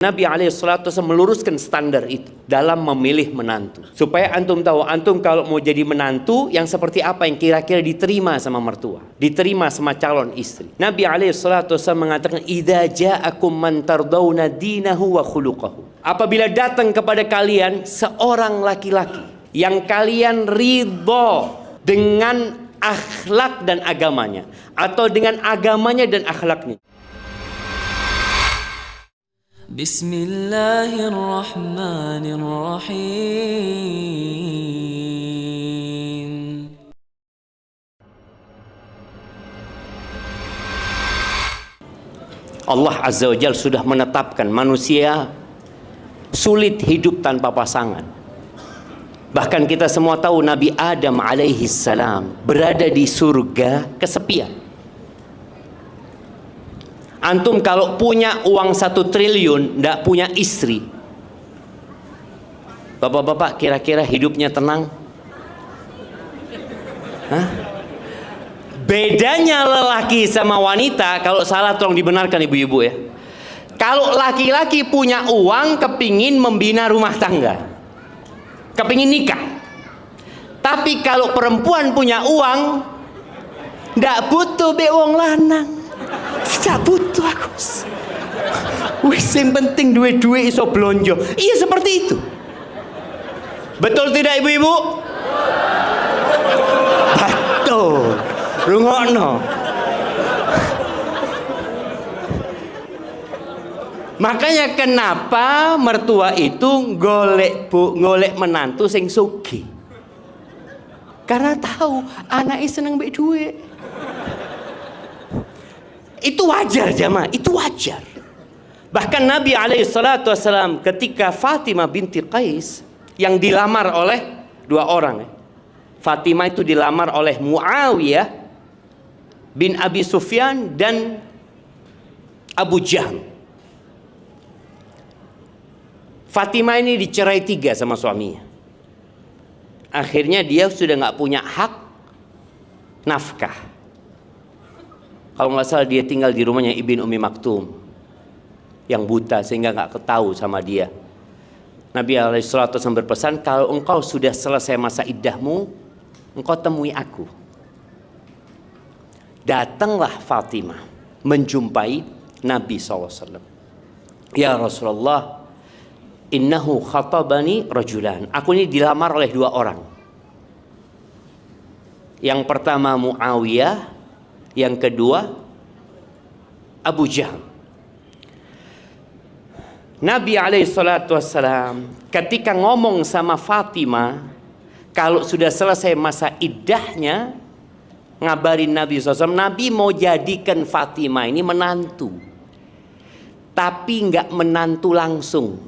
Nabi SAW meluruskan standar itu dalam memilih menantu. Supaya antum tahu, antum kalau mau jadi menantu yang seperti apa yang kira-kira diterima sama mertua, diterima sama calon istri. Nabi SAW mengatakan, "Idza ja'akum man tardawna dinahu wa khuluquhu." Apabila datang kepada kalian seorang laki-laki yang kalian ridho dengan akhlak dan agamanya, atau dengan agamanya dan akhlaknya. Bismillahirrahmanirrahim. Allah Azza wa Jalla sudah menetapkan manusia sulit hidup tanpa pasangan. Bahkan kita semua tahu Nabi Adam alaihi salam berada di surga kesepian. Antum kalau punya uang 1 triliun, ndak punya istri, bapak-bapak kira-kira hidupnya tenang? Hah? Bedanya lelaki sama wanita, kalau salah tolong dibenarkan ibu-ibu ya. Kalau laki-laki punya uang, kepingin membina rumah tangga, kepingin nikah. Tapi kalau perempuan punya uang, ndak butuh be wong lanang. Tidak butuh aku. Wih, yang penting duit-duit iso blonjo. Iya seperti itu. Betul tidak ibu-ibu? Betul. Rungokno. Makanya kenapa mertua itu golek menantu sing sugih. Karena tahu anaknya seneng mbek duit. Itu wajar jamaah, itu wajar. Bahkan Nabi SAW ketika Fatimah binti Qais yang dilamar oleh 2 orang. Fatimah itu dilamar oleh Muawiyah bin Abi Sufyan dan Abu Jahm. Fatimah ini dicerai 3 sama suaminya. Akhirnya dia sudah nggak punya hak nafkah. Kalau nggak salah dia tinggal di rumahnya Ibn Ummi Maktum yang buta sehingga nggak ketahu sama dia. Nabi SAW berpesan, kalau engkau sudah selesai masa iddahmu, engkau temui aku. Datanglah Fatimah menjumpai Nabi SAW. Ya Rasulullah, innahu khatabani rajulan. Aku ini dilamar oleh 2 orang. Yang pertama Muawiyah, yang kedua Abu Jahm. Nabi SAW ketika ngomong sama Fatimah, kalau sudah selesai masa iddahnya, ngabarin Nabi SAW, Nabi mau jadikan Fatimah ini menantu, tapi nggak menantu langsung.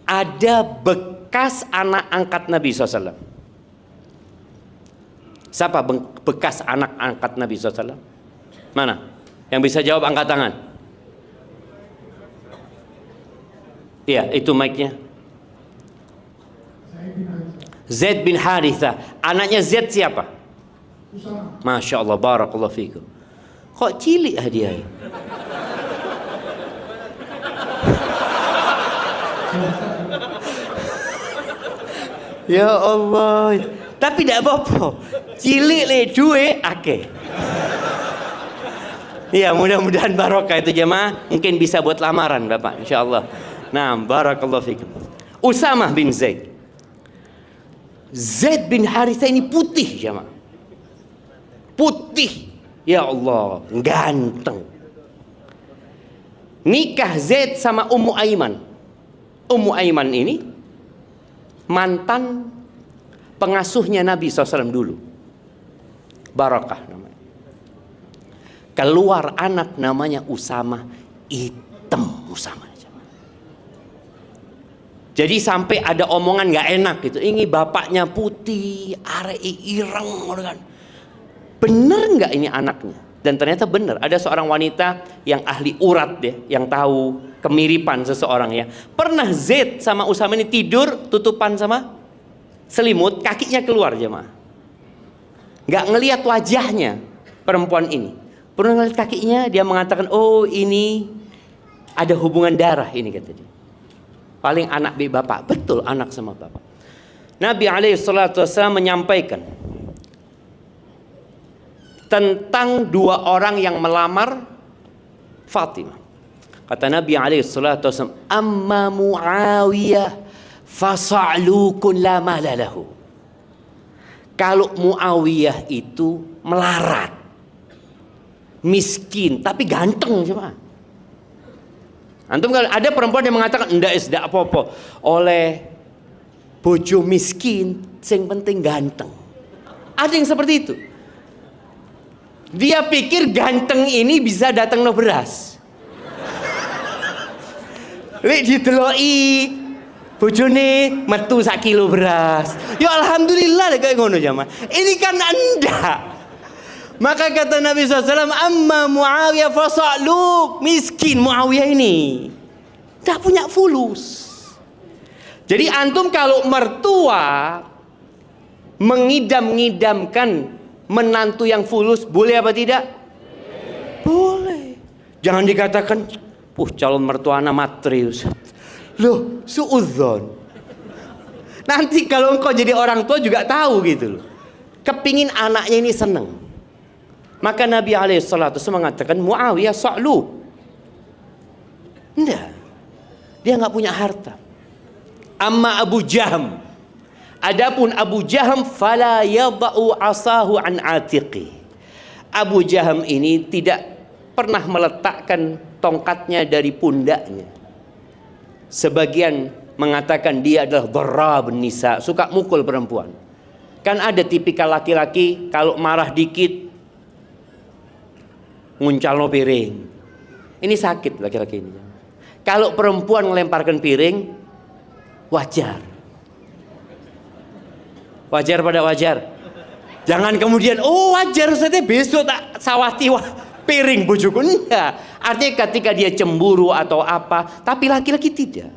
Ada bekas anak angkat Nabi SAW. Siapa bekas anak angkat Nabi SAW? Mana? Yang bisa jawab angkat tangan. Iya, itu mic-nya. Zaid bin Haritha. Anaknya Zaid siapa? Masya Allah, barakallahu fikum. Kok cilik hadiah? Ya Allah. Tapi tidak apa-apa. Cilik le duit akeh. Ya, mudah-mudahan barokah itu jemaah. Mungkin bisa buat lamaran Bapak, insyaallah. Nah, barakallahu fikum. Usamah bin Zaid. Zaid bin Haritha ini putih jemaah. Putih. Ya Allah, ganteng. Nikah Zaid sama Ummu Aiman. Ummu Aiman ini mantan pengasuhnya Nabi SAW dulu. Barakah namanya. Keluar anak namanya Usamah, hitam Usamah. Jadi sampai ada omongan nggak enak gitu. Ini bapaknya putih, arek ireng, kan? Bener nggak ini anaknya? Dan ternyata bener. Ada seorang wanita yang ahli urat deh, yang tahu kemiripan seseorang ya. Pernah Zaid sama Usamah ini tidur tutupan sama selimut, kakinya keluar jemaah. Nggak ngelihat wajahnya perempuan ini. Pernah ngelihat kakinya, dia mengatakan, oh ini Ada hubungan darah ini kata dia. Paling anak bapak, betul anak sama bapak. Nabi SAW menyampaikan tentang dua orang yang melamar Fatimah. Kata Nabi SAW, amma Muawiyah fasa'lukun la mala lahu. Kalau Muawiyah itu melarat, miskin tapi ganteng coba. Antum kalau ada perempuan yang mengatakan ndak apa-apa oleh bojo miskin, sing penting ganteng. Ada yang seperti itu. Dia pikir ganteng ini bisa datang no beras. Lek diteloki bojone metu 1 kilo beras. Ya alhamdulillah kayak ngono jamaah. Ini kan Anda. Maka kata Nabi SAW, amma Muawiyah fasaluk, miskin Muawiyah ini tak punya fulus. Jadi antum kalau mertua mengidam-ngidamkan menantu yang fulus, boleh apa tidak? Boleh. Jangan dikatakan, calon mertua anak matri Ustaz. Loh, suudzon. Nanti kalau engkau jadi orang tua juga tahu gitu loh. Kepingin anaknya ini seneng. Maka Nabi SAW mengatakan Muawiyah sa'lu. Enggak. Dia enggak punya harta. Amma Abu Jaham. Adapun Abu Jaham fala yada'u asahu an atiqi. Abu Jaham ini tidak pernah meletakkan tongkatnya dari pundaknya. Sebagian mengatakan dia adalah dharrab nisa, suka mukul perempuan. Kan ada tipikal laki-laki kalau marah dikit nguncalno piring. Ini sakit laki-laki ini. Kalau perempuan melemparkan piring, wajar. Wajar pada wajar. Jangan kemudian, wajar Ustaznya besok tak sawati piring bojoku. Enggak. Artinya ketika dia cemburu atau apa, tapi laki-laki tidak.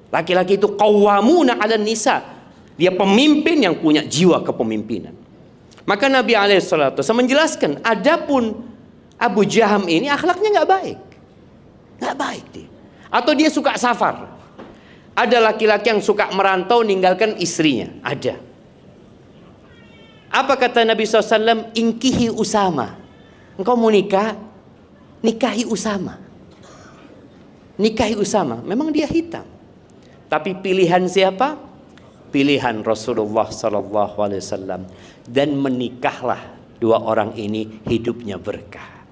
Laki-laki itu qawwamuna 'alan nisa. Dia pemimpin yang punya jiwa kepemimpinan. Maka Nabi SAW menjelaskan, adapun Abu Jaham ini akhlaknya nggak baik, nggak baik dia. Atau dia suka safar. Ada laki-laki yang suka merantau ninggalkan istrinya. Ada. Apa kata Nabi SAW? Ingkihi Usama. Engkau mau nikah, nikahi Usama. Nikahi Usama. Memang dia hitam, tapi pilihan siapa? Pilihan Rasulullah SAW. Dan menikahlah dua orang ini, hidupnya berkah.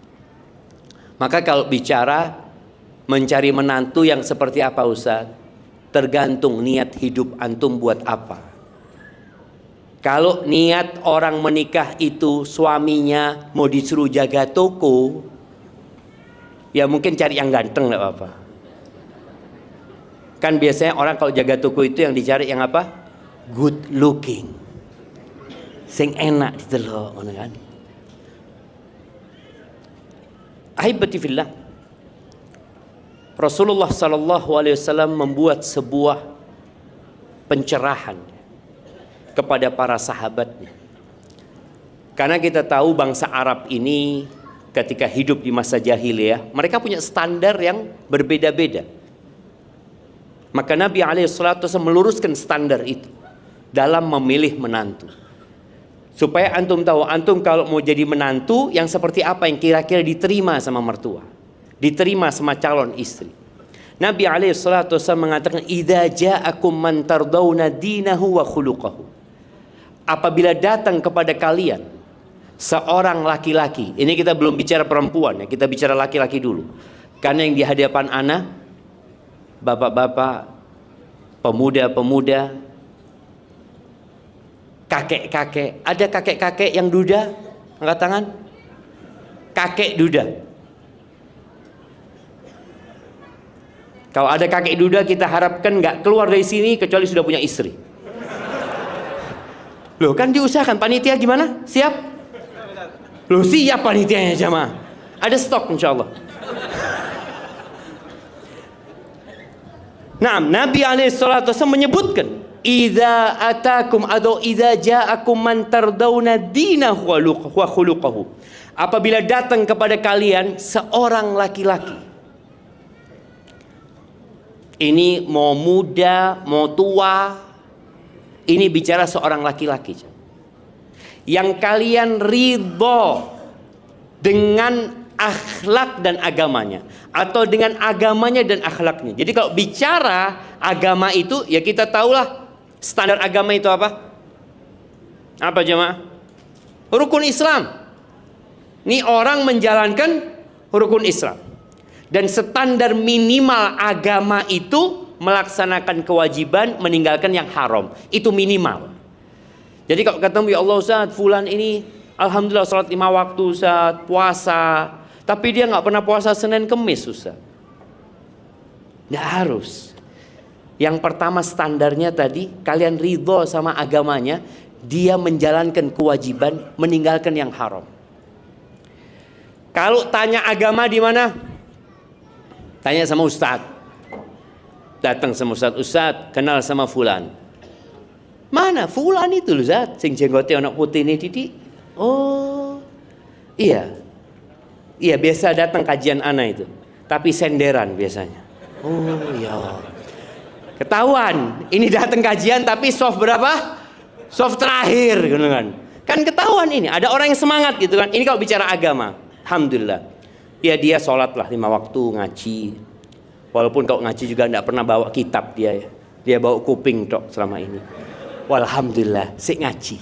Maka kalau bicara mencari menantu yang seperti apa Ustaz? Tergantung niat hidup antum buat apa. Kalau niat orang menikah itu suaminya mau disuruh jaga toko, ya mungkin cari yang ganteng enggak apa-apa. Kan biasanya orang kalau jaga toko itu yang dicari yang apa? Good looking. Sing enak ditelok ngono kan. Ahibati fillah, Rasulullah SAW membuat sebuah pencerahan kepada para sahabatnya. Karena kita tahu bangsa Arab ini ketika hidup di masa jahiliyah, mereka punya standar yang berbeda-beda. Maka Nabi SAW meluruskan standar itu dalam memilih menantu. Supaya antum tahu, antum kalau mau jadi menantu yang seperti apa yang kira-kira diterima sama mertua, diterima sama calon istri. Nabi SAW mengatakan, idza ja'akum man tardawna dinahu wa khuluquhu. Apabila datang kepada kalian seorang laki-laki, ini kita belum bicara perempuan ya, kita bicara laki-laki dulu. Karena yang di hadapan anak, bapak-bapak, pemuda-pemuda, kakek-kakek. Ada kakek-kakek yang duda? Angkat tangan. Kakek duda. Kalau ada kakek duda, kita harapkan nggak keluar dari sini kecuali sudah punya istri. Loh kan diusahakan. Panitia gimana? Siap? Loh siap panitianya jamaah. Ada stok insya Allah. Nah, Nabi SAW menyebutkan, idza atakum atau idza ja'akum man tardawna dinahu wa khuluquhu. Apabila datang kepada kalian seorang laki-laki, Ini mau muda, mau tua. Ini bicara seorang laki-laki. Yang kalian ridho dengan akhlak dan agamanya, atau dengan agamanya dan akhlaknya. Jadi kalau bicara agama itu, ya kita tahulah standar agama itu apa? Apa jemaah? Rukun Islam. Ini orang menjalankan rukun Islam. Dan standar minimal agama itu melaksanakan kewajiban, meninggalkan yang haram. Itu minimal. Jadi kalau ketemu, ya Allah Ustaz, fulan ini alhamdulillah salat 5 waktu Ustaz, puasa, tapi dia nggak pernah puasa Senin Kemis Ustaz. Nggak harus. Yang pertama standarnya tadi, kalian ridho sama agamanya, dia menjalankan kewajiban, meninggalkan yang haram. Kalau tanya agama di mana? Tanya sama Ustaz. Datang sama Ustaz, Ustaz kenal sama fulan. Mana fulan itu loh Ustaz, sing jenggotnya anak putih ini titik. Oh iya. Iya biasa datang kajian ana itu, tapi senderan biasanya. Oh iya. Ketahuan, ini datang kajian tapi soft berapa? Soft terakhir gitu kan. Kan ketahuan ini, ada orang yang semangat gitu kan. Ini kalau bicara agama, alhamdulillah. Ya dia sholat lah 5 waktu, ngaji. Walaupun kalau ngaji juga tidak pernah bawa kitab dia ya. Dia bawa kuping tok selama ini. Walhamdulillah, sik ngaji.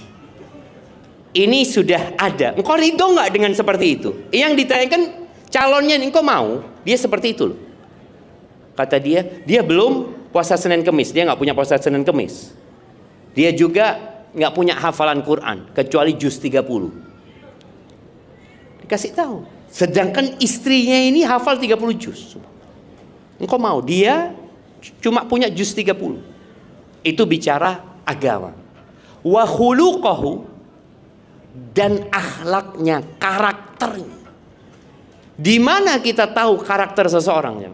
Ini sudah ada. Engkau ridho nggak dengan seperti itu? Yang ditanyakan calonnya, engkau mau? Dia seperti itu loh. Kata dia belum puasa Senin Kemis. Dia nggak punya puasa Senin Kemis. Dia juga nggak punya hafalan Quran kecuali juz 30. Dikasih tahu. Sedangkan istrinya ini hafal 30 juz. Engkau mau? Dia cuma punya juz 30. Itu bicara agama. Wa khuluqahu, dan akhlaknya, karakternya. Di mana kita tahu karakter seseorang?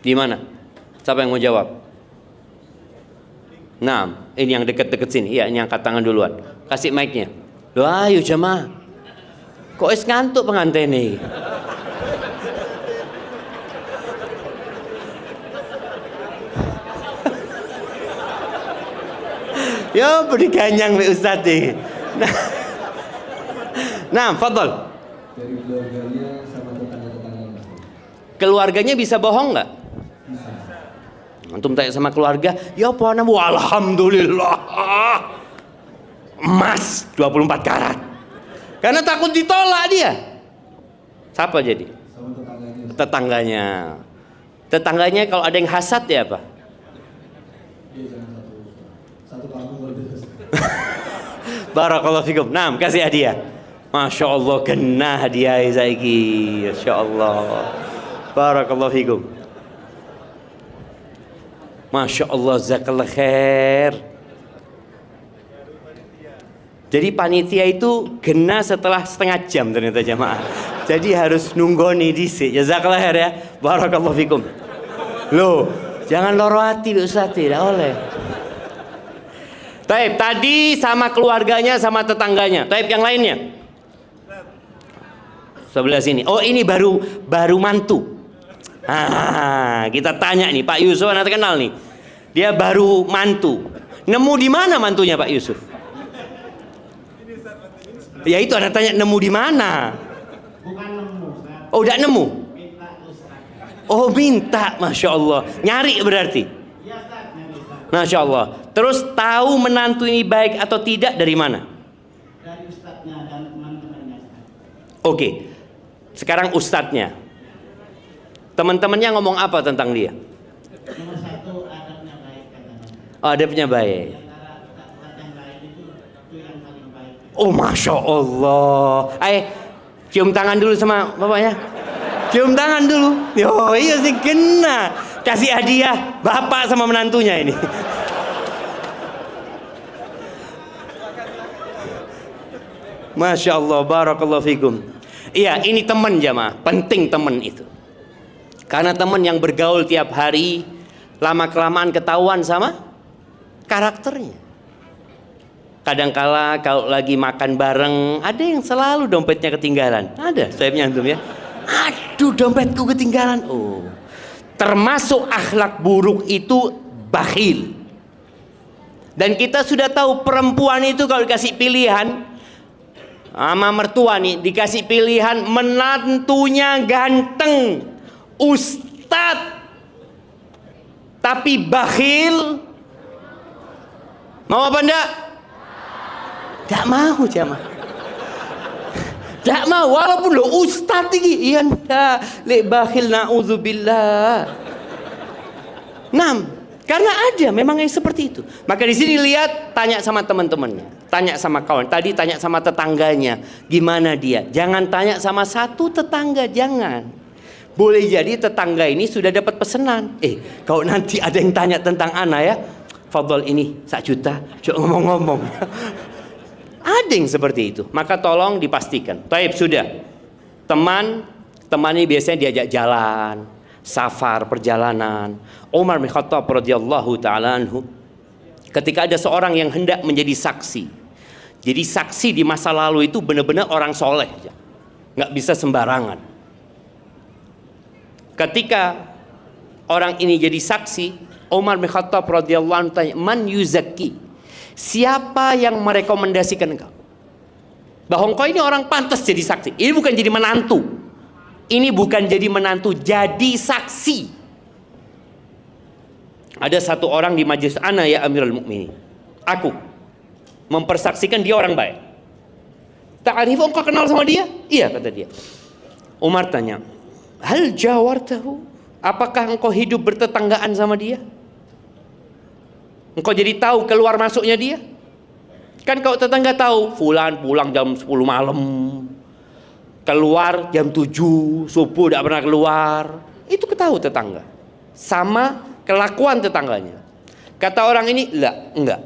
Di mana? Siapa yang mau jawab? Nah, ini yang dekat-dekat sini. Iya, ini angkat tangan duluan. Kasih mic-nya. Loh, ayo jemaah. Kok es ngantuk pengantin nih? Ya, beri ganyang Pak Ustaz nih. Nah, fadol. Dari keluarganya sama tetangga-tetangganya. Keluarganya bisa bohong nggak? Bisa. Antum tanya sama keluarga, ya apa nama? Alhamdulillah. Emas 24 karat. Karena takut ditolak dia. Siapa jadi? Sama tetangganya. Tetangganya. Tetangganya kalau ada yang hasad ya apa? Iya, jangan satu kampung berbeda. Barakallahu fikum. Nah, kasih hadiah. Masya Allah kena hadiah saiki. Masya Allah. Barakallahu fikum. Masya Allah, jazakallah khair. Jadi panitia itu gena setelah setengah jam ternyata jamaah. Jadi harus nunggoni dhisik. Jazakallah khair ya. Barakallahu fikum. Loh, jangan loro hati Ustaz, tidak oleh. Taib, tadi sama keluarganya sama tetangganya. Taib yang lainnya. Sebelah sini. Oh, ini baru mantu. Kita tanya nih Pak Yusuf, anda kenal nih. Dia baru mantu. Nemu di mana mantunya Pak Yusuf? Ya itu anda tanya nemu di mana? Bukan nemu, Ustaz. Oh, udah nemu. Minta Ustaz. Oh, minta, masya Allah. Nyari berarti. Iya, Ustaz, nyari Ustaz. Masya Allah. Terus tahu menantu ini baik atau tidak dari mana? Dari Ustaznya dan teman-temannya, Ustaz. Oke. Sekarang ustadznya. Teman-temannya ngomong apa tentang dia? Nomor 1, adabnya baik katanya. Oh, adabnya baik. Antara ustaz yang lain itu yang paling baik. Oh, masya Allah. Cium tangan dulu sama bapaknya. Cium tangan dulu. Yo, iya sih kena. Kasih hadiah bapak sama menantunya ini. Masya Allah, barakallahu fikum. Iya, ini teman jamaah. Penting teman itu. Karena teman yang bergaul tiap hari, lama-kelamaan ketahuan sama karakternya. Kadangkala kalau lagi makan bareng, ada yang selalu dompetnya ketinggalan. Ada, saya nyantum ya. Aduh, dompetku ketinggalan. Oh, Termasuk akhlak buruk itu bakhil. Dan kita sudah tahu perempuan itu kalau dikasih pilihan sama mertua nih, dikasih pilihan menantunya ganteng, ustadz, tapi bakhil, mau apa enggak? Enggak mau jamaah. Enggak mau, walaupun lo ustadz ini, iya enggak, lek bakhil na'udzubillah. Karena ada memang yang seperti itu. Maka di sini lihat, tanya sama teman-temannya, tanya sama kawan. Tadi tanya sama tetangganya, gimana dia? Jangan tanya sama satu tetangga, jangan. Boleh jadi tetangga ini sudah dapat pesanan. Kalau nanti ada yang tanya tentang ana ya, fadhol ini 1 juta, coba ngomong-ngomong. Ada yang seperti itu. Maka tolong dipastikan. Taib sudah. Teman ini biasanya diajak jalan, safar, perjalanan. Umar bin Khattab radhiyallahu taala anhu, ketika ada seorang yang hendak menjadi saksi. Jadi saksi di masa lalu itu benar-benar orang soleh, nggak bisa sembarangan. Ketika orang ini jadi saksi, Umar bin Khattab radhiyallahu anhu tanya, man yuzakki? Siapa yang merekomendasikan engkau? Bahwa engkau ini orang pantas jadi saksi. Ini bukan jadi menantu. Ini bukan jadi menantu, jadi saksi. Ada satu orang di majelis ana ya Amirul Mukminin. Aku mempersaksikan dia orang baik. Ta'rifu, engkau kenal sama dia? Iya, kata dia. Umar tanya, hal jawartahu? Apakah engkau hidup bertetanggaan sama dia? Engkau jadi tahu keluar masuknya dia? Kan kalau tetangga tahu, fulan pulang jam 10 malam, keluar jam 7, subuh tidak pernah keluar. Itu ketahui tetangga. Sama kelakuan tetangganya. Kata orang ini, enggak.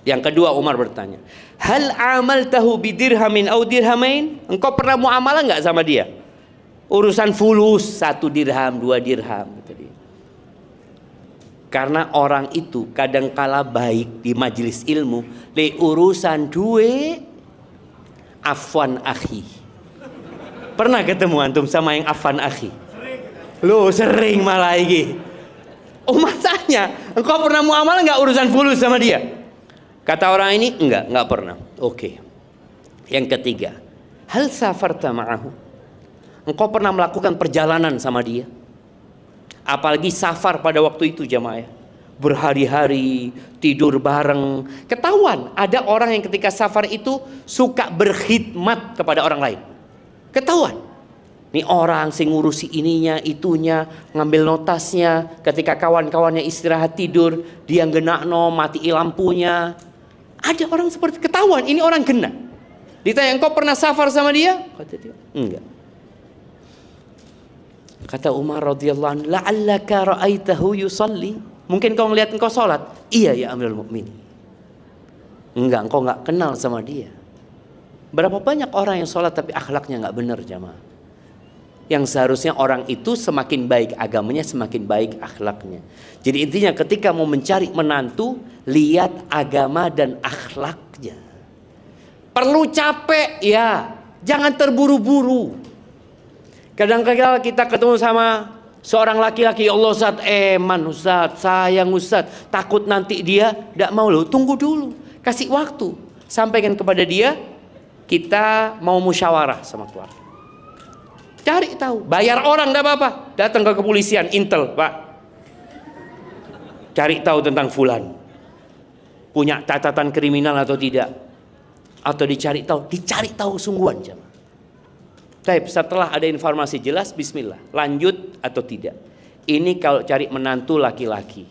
Yang kedua Umar bertanya, hal amaltahu bidirhamin au dirhamain? Engkau pernah muamalah enggak sama dia? Urusan fulus, 1 dirham, 2 dirham, kata dia. Karena orang itu kadangkala baik di majelis ilmu, le urusan duit, afwan akhi. Pernah ketemu antum sama yang afwan akhi? Lo sering malah iki. Umar tanya, engkau pernah muamalah nggak urusan fulus sama dia? Kata orang ini, enggak pernah. Oke. Yang ketiga, hal safarta ma'ahu? Engkau pernah melakukan perjalanan sama dia? Apalagi safar pada waktu itu jamaah, berhari-hari tidur bareng. Ketahuan ada orang yang ketika safar itu suka berkhidmat kepada orang lain. Ketahuan. Ini orang sing ngurusi ininya, itunya, ngambil notasnya. Ketika kawan-kawannya istirahat tidur, dia genakno, matiin lampunya. Ada orang seperti ketahuan, ini orang kena. Ditanya, engkau pernah safar sama dia? Kata dia, enggak. Kata Umar radhiyallahu anhu, la'allaka ra'aitahu yusalli? Mungkin kau melihat engkau sholat? Iya ya Amirul Mukminin. Enggak, engkau enggak kenal sama dia. Berapa banyak orang yang sholat tapi akhlaknya enggak benar jamaah. Yang seharusnya orang itu semakin baik agamanya, semakin baik akhlaknya. Jadi intinya ketika mau mencari menantu, lihat agama dan akhlaknya. Perlu capek ya, jangan terburu-buru. Kadang-kadang kita ketemu sama seorang laki-laki, ya Allah Ustaz, Ustaz, sayang Ustaz, takut nanti dia tidak mau. Loh, tunggu dulu, kasih waktu, sampaikan kepada dia, kita mau musyawarah sama keluarga. Cari tahu, bayar orang tidak apa-apa, datang ke kepolisian, intel Pak, cari tahu tentang fulan, punya catatan kriminal atau tidak, atau dicari tahu sungguhan jemaah. Tapi setelah ada informasi jelas, bismillah, lanjut atau tidak. Ini kalau cari menantu laki-laki.